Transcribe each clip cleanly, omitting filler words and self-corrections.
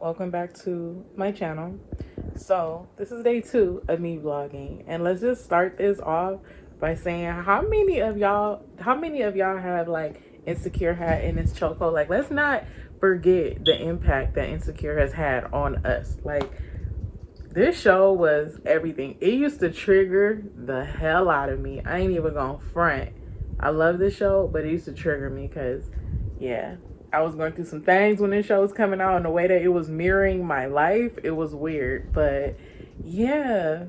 welcome back to my channel. So this is day 2 of me vlogging, and let's just start this off by saying how many of y'all have like Insecure had in its chokehold. Like, let's not forget the impact that Insecure has had on us. Like, this show was everything. It used to trigger the hell out of me. I ain't even gonna front. I love this show, but it used to trigger me because, yeah, I was going through some things when this show was coming out, and the way that it was mirroring my life, it was weird. But yeah,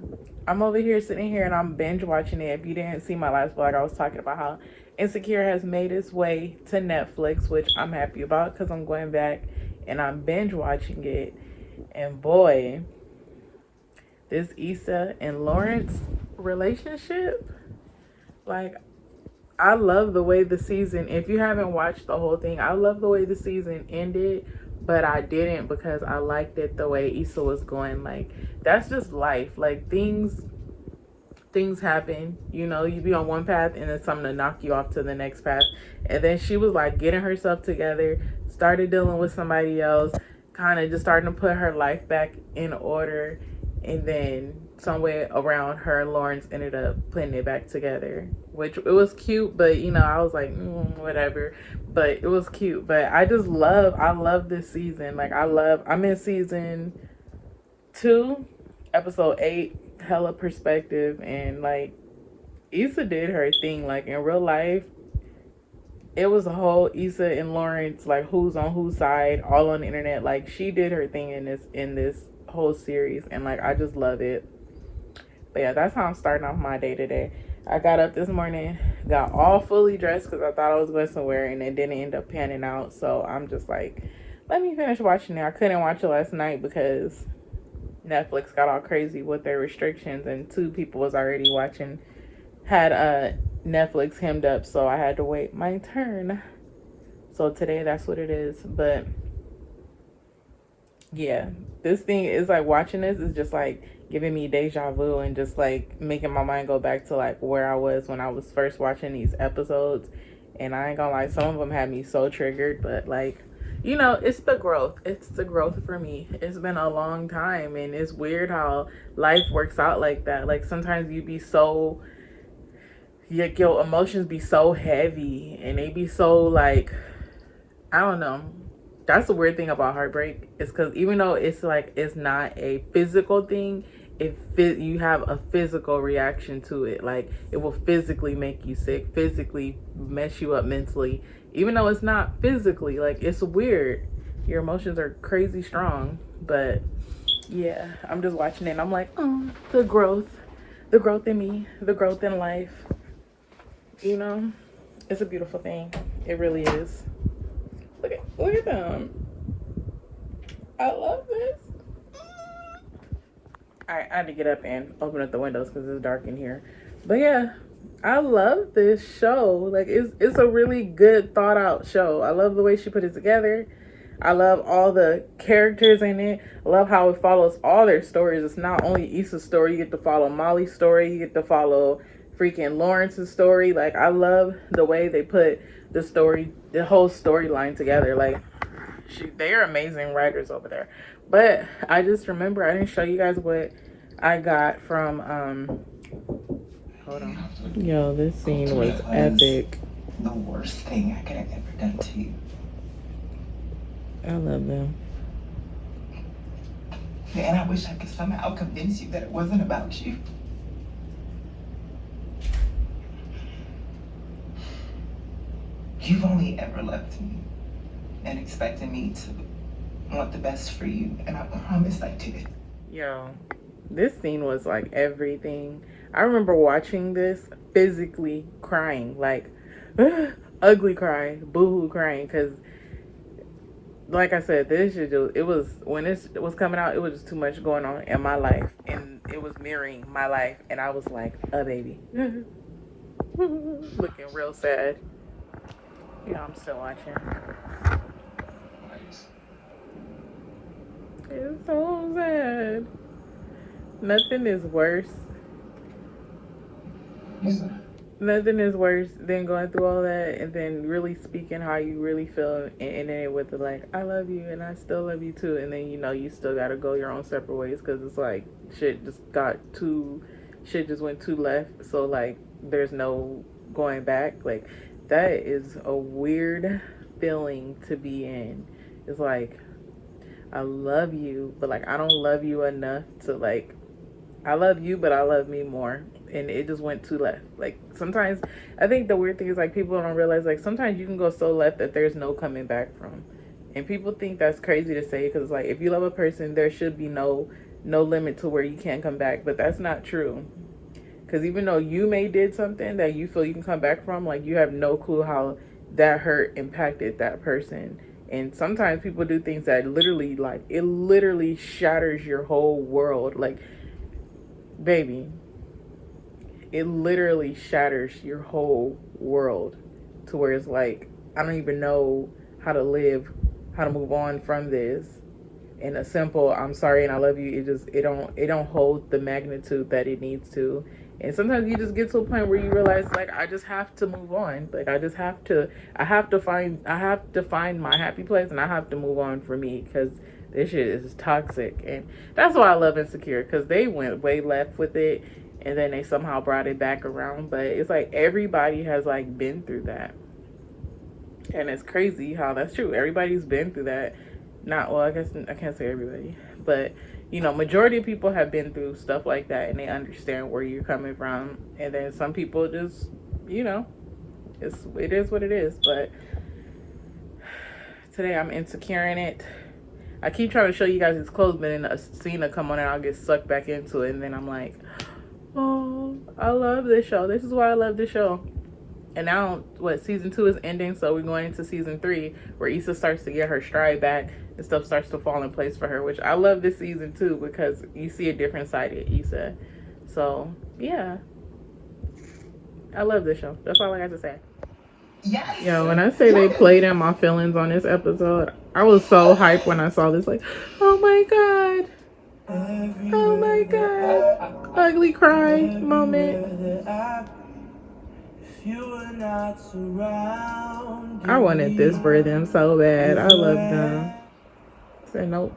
I'm over here sitting here and I'm binge watching it. If you didn't see my last vlog, I was talking about how Insecure has made its way to Netflix, which I'm happy about because I'm going back and I'm binge watching it. And boy, this Issa and Lawrence relationship, like, I love the way the season, if you haven't watched the whole thing, I love the way the season ended, but I didn't because I liked it the way Issa was going. Like, that's just life. Like, things happen, you know, you be on one path and then something to knock you off to the next path. And then she was like getting herself together, started dealing with somebody else, kind of just starting to put her life back in order. And then somewhere around her and Lawrence ended up putting it back together, which it was cute. But you know, I was like, whatever. But it was cute. But I love this season. Like, I'm in season 2, episode 8, hella perspective. And like, Issa did her thing. Like, in real life, it was a whole Issa and Lawrence, like, who's on whose side, all on the internet. Like, she did her thing in this whole series, and like, I just love it. But yeah, that's how I'm starting off my day today. I got up this morning, got all fully dressed because I thought I was going somewhere, and it didn't end up panning out. So I'm just like, let me finish watching it. I couldn't watch it last night because Netflix got all crazy with their restrictions, and 2 people was already watching, had Netflix hemmed up, so I had to wait my turn. So today, that's what it is. But yeah, this thing is like, watching this is just like giving me deja vu and just like making my mind go back to like where I was when I was first watching these episodes. And I ain't gonna lie, some of them had me so triggered, but like, you know, it's the growth for me. It's been a long time, and it's weird how life works out like that. Like, sometimes you be so, your emotions be so heavy, and they be so like, I don't know. That's the weird thing about heartbreak, is because even though it's like, it's not a physical thing, you have a physical reaction to it. Like, it will physically make you sick, physically mess you up mentally, even though it's not physically. Like, it's weird. Your emotions are crazy strong. But yeah, I'm just watching it and I'm like, oh, the growth in me, the growth in life. You know, it's a beautiful thing. It really is. Look at them. I love this. I had to get up and open up the windows because it's dark in here. But yeah, I love this show. Like, it's a really good thought out show. I love the way she put it together. I love all the characters in it. I love how it follows all their stories. It's not only Issa's story. You get to follow Molly's story. You get to follow freaking Lawrence's story. Like, I love the way they put the whole storyline together. Like, they are amazing writers over there. But I just remember I didn't show you guys what I got from hold on. Yo, this scene was epic. The worst thing I could have ever done to you. I love them. And I wish I could somehow convince you that it wasn't about you. You've only ever loved me and expected me to want the best for you, and I promise I did. Yo, this scene was like everything. I remember watching this physically crying, like ugly cry, boohoo crying, because like I said, it was, when it was coming out, it was just too much going on in my life, and it was mirroring my life, and I was like, a baby. Looking real sad. Yeah, I'm still watching. It's so sad. Nothing is worse. Listen. Nothing is worse than going through all that and then really speaking how you really feel and ending it with the like, I love you and I still love you too. And then, you still got to go your own separate ways because it's like shit just went too left. So, like, there's no going back. Like, that is a weird feeling to be in. It's like, I love you, but like, I don't love you enough to like, I love you, but I love me more. And it just went too left. Like, sometimes, I think the weird thing is, like, people don't realize, like, sometimes you can go so left that there's no coming back from. And people think that's crazy to say because, like, if you love a person, there should be no limit to where you can't come back. But that's not true. Because even though you may did something that you feel you can come back from, like, you have no clue how that hurt impacted that person. And sometimes people do things that literally, like, it literally shatters your whole world. Like, baby, it literally shatters your whole world to where it's like, I don't even know how to live, how to move on from this. And a simple I'm sorry and I love you, it don't hold the magnitude that it needs to. And sometimes you just get to a point where you realize, like, I just have to move on. Like, I have to find my happy place, and I have to move on for me because this shit is toxic. And that's why I love Insecure, because they went way left with it and then they somehow brought it back around. But it's like everybody has like been through that. And it's crazy how that's true. Everybody's been through that. Not, well, I guess I can't say everybody, but majority of people have been through stuff like that and they understand where you're coming from. And then some people just, it is what it is. But today I'm insecure in it. I keep trying to show you guys his clothes, but then a scene will come on and I'll get sucked back into it. And then I'm like, oh, I love this show. This is why I love this show. And now, season 2 is ending, so we're going into season 3, where Issa starts to get her stride back and stuff starts to fall in place for her, which I love this season too, because you see a different side of Issa. So, yeah. I love this show. That's all I got to say. Yes. Yo, when I say they played in my feelings on this episode, I was so hyped when I saw this. Like, oh my God. Oh my God. Ugly cry moment. I wanted this for them so bad. I love them. I said nope.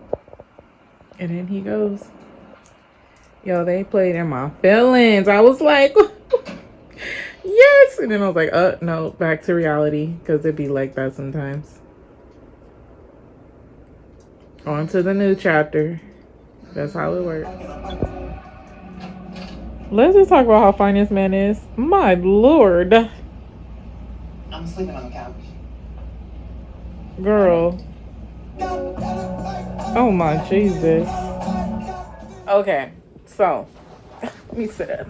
And then he goes. Yo, they played in my feelings. I was like, yes. And then I was like, no, back to reality. Because it'd be like that sometimes. On to the new chapter. That's how it works. Let's just talk about how fine this man is. My Lord. I'm sleeping on the couch. Girl. Oh my Jesus. Okay, so let me sit up.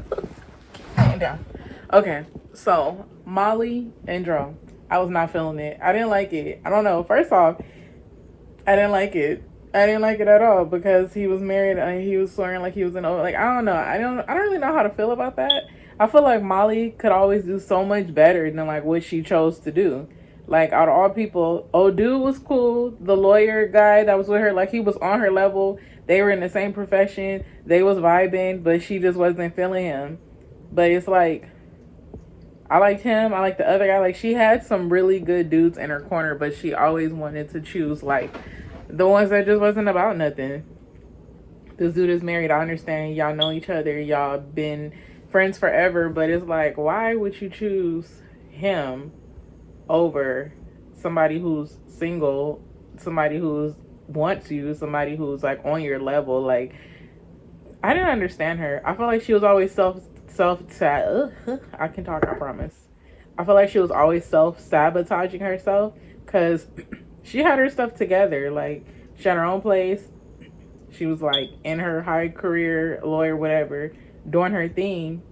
Keep down. Okay, so Molly and Dro. I was not feeling it. I didn't like it. I don't know. First off, I didn't like it. I didn't like it at all because he was married and he was swearing like he was an old. Like, I don't know. I don't really know how to feel about that. I feel like Molly could always do so much better than like what she chose to do. Like, out of all people, old dude was cool. The lawyer guy that was with her, like, he was on her level. They were in the same profession. They was vibing, but she just wasn't feeling him. But it's like, I liked him. I liked the other guy. Like, she had some really good dudes in her corner, but she always wanted to choose like the ones that just wasn't about nothing. This dude is married. I understand y'all know each other. Y'all been friends forever. But it's like, why would you choose him over somebody who's single, somebody who's wants you, somebody who's like on your level? Like, I didn't understand her. I feel like she was always I can talk, I promise. I feel like she was always self-sabotaging herself because she had her stuff together. Like, she had her own place. She was like in her high career, lawyer, whatever, doing her thing.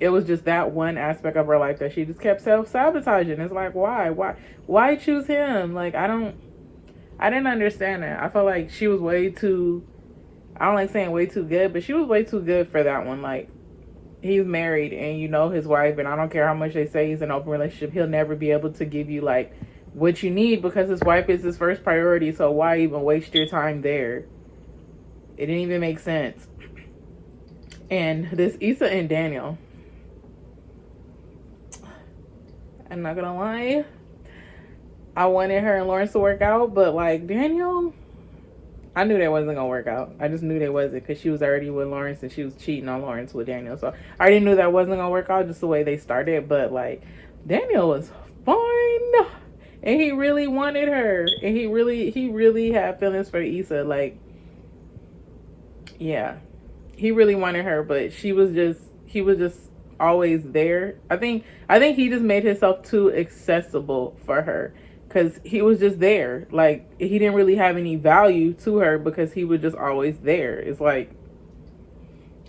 It was just that one aspect of her life that she just kept self-sabotaging. It's like, why choose him? Like, I didn't understand that. I felt like she was way too, I don't like saying way too good, but she was way too good for that one. Like, he's married and his wife, and I don't care how much they say he's in an open relationship, he'll never be able to give you like what you need because his wife is his first priority. So why even waste your time there? It didn't even make sense. And this Issa and Daniel, I'm not gonna lie. I wanted her and Lawrence to work out, but like Daniel, I knew that wasn't gonna work out. I just knew they wasn't because she was already with Lawrence and she was cheating on Lawrence with Daniel. So I already knew that wasn't gonna work out just the way they started. But like Daniel was fine, and he really wanted her, and he really had feelings for Issa. Like, yeah, he really wanted her, but he was just always there. I think he just made himself too accessible for her because he was just there. Like he didn't really have any value to her because he was just always there. It's like,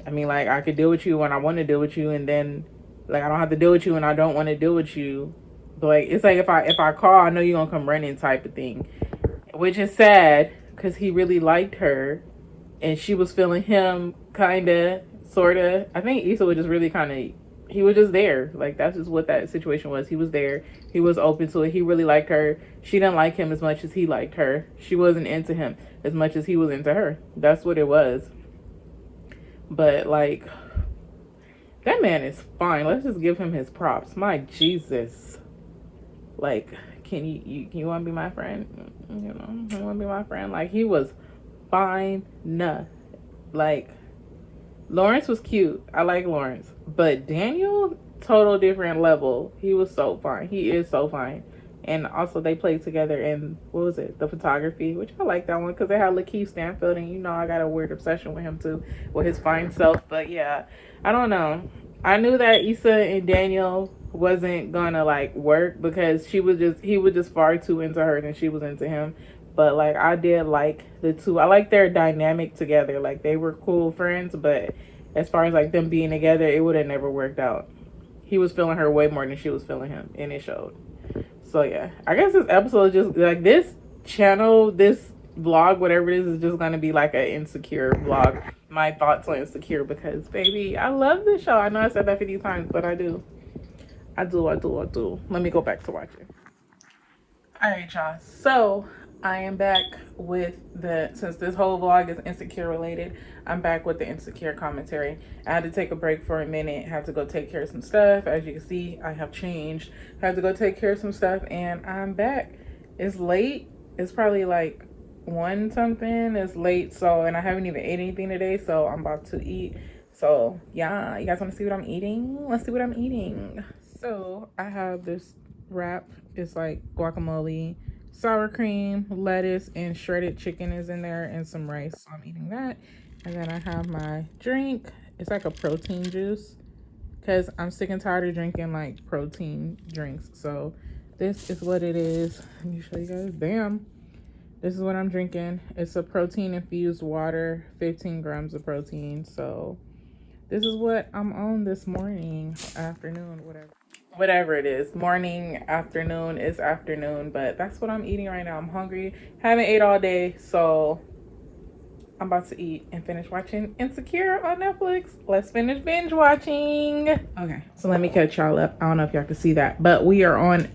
I mean, like I could deal with you when I want to deal with you, and then like I don't have to deal with you when I don't want to deal with you. But like it's like if I call, I know you're gonna come running type of thing, which is sad because he really liked her and she was feeling him, kinda, sorta. I think Issa was just really he was just there. Like that's just what that situation was. He was there. He was open to it. He really liked her. She didn't like him as much as he liked her. She wasn't into him as much as he was into her. That's what it was. But like, that man is fine. Let's just give him his props. My Jesus. Like, can you want to be my friend? You know, you want to be my friend? Like he was fine. Nah. Like Lawrence was cute. I like Lawrence. But Daniel, total different level. He was so fine. He is so fine. And also they played together in, what was it? The photography, which I like that one because they had Lakeith Stanfield, and you know I got a weird obsession with him too, with his fine self. But yeah, I don't know. I knew that Issa and Daniel wasn't gonna like work because he was just far too into her than she was into him. But like I did like the two. I like their dynamic together. Like they were cool friends, but as far as like them being together, it would have never worked out. He was feeling her way more than she was feeling him, and it showed. So yeah, I guess this episode is just like this channel, this vlog, whatever it is just gonna be like an Insecure vlog. My thoughts on Insecure because baby, I love this show. I know I said that 50 times, but I do. I do. Let me go back to watching. All right, y'all. So I am back with since this whole vlog is Insecure related, I'm back with the Insecure commentary. I had to take a break for a minute, had to go take care of some stuff. As you can see, I have changed. I had to go take care of some stuff and I'm back. It's late. It's probably like 1 something. It's late, so, and I haven't even ate anything today, so I'm about to eat. So yeah, you guys want to see what I'm eating? Let's see what I'm eating. So I have this wrap. It's like guacamole, sour cream, lettuce, and shredded chicken is in there, and some rice. So I'm eating that. And then I have my drink. It's like a protein juice because I'm sick and tired of drinking like protein drinks. So this is what it is. Let me show you guys. Bam. This is what I'm drinking. It's a protein infused water, 15 grams of protein. So this is what I'm on this morning, afternoon, whatever it is. Morning, afternoon, is afternoon, but that's what I'm eating right now. I'm hungry. Haven't ate all day, so I'm about to eat and finish watching Insecure on Netflix. Let's finish binge watching. Okay, so let me catch y'all up. I don't know if y'all can see that, but we are on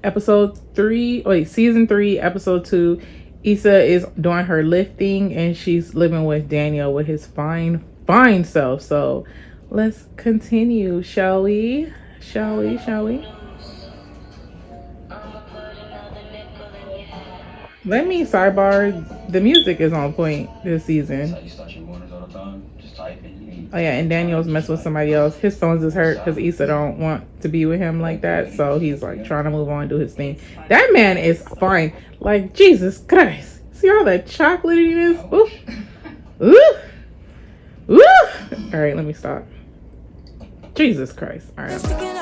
season 3, episode 2. Issa is doing her lifting and she's living with Daniel with his fine self. So let's continue, shall we? Shall we? Let me sidebar. The music is on point this season. Oh yeah, and Daniel's messing with somebody else. His phone's just hurt because Issa don't want to be with him like that. So he's like trying to move on, do his thing. That man is fine. Like, Jesus Christ. See all that chocolatiness? Ooh. Ooh. Ooh. All right, let me stop. Jesus Christ. All right.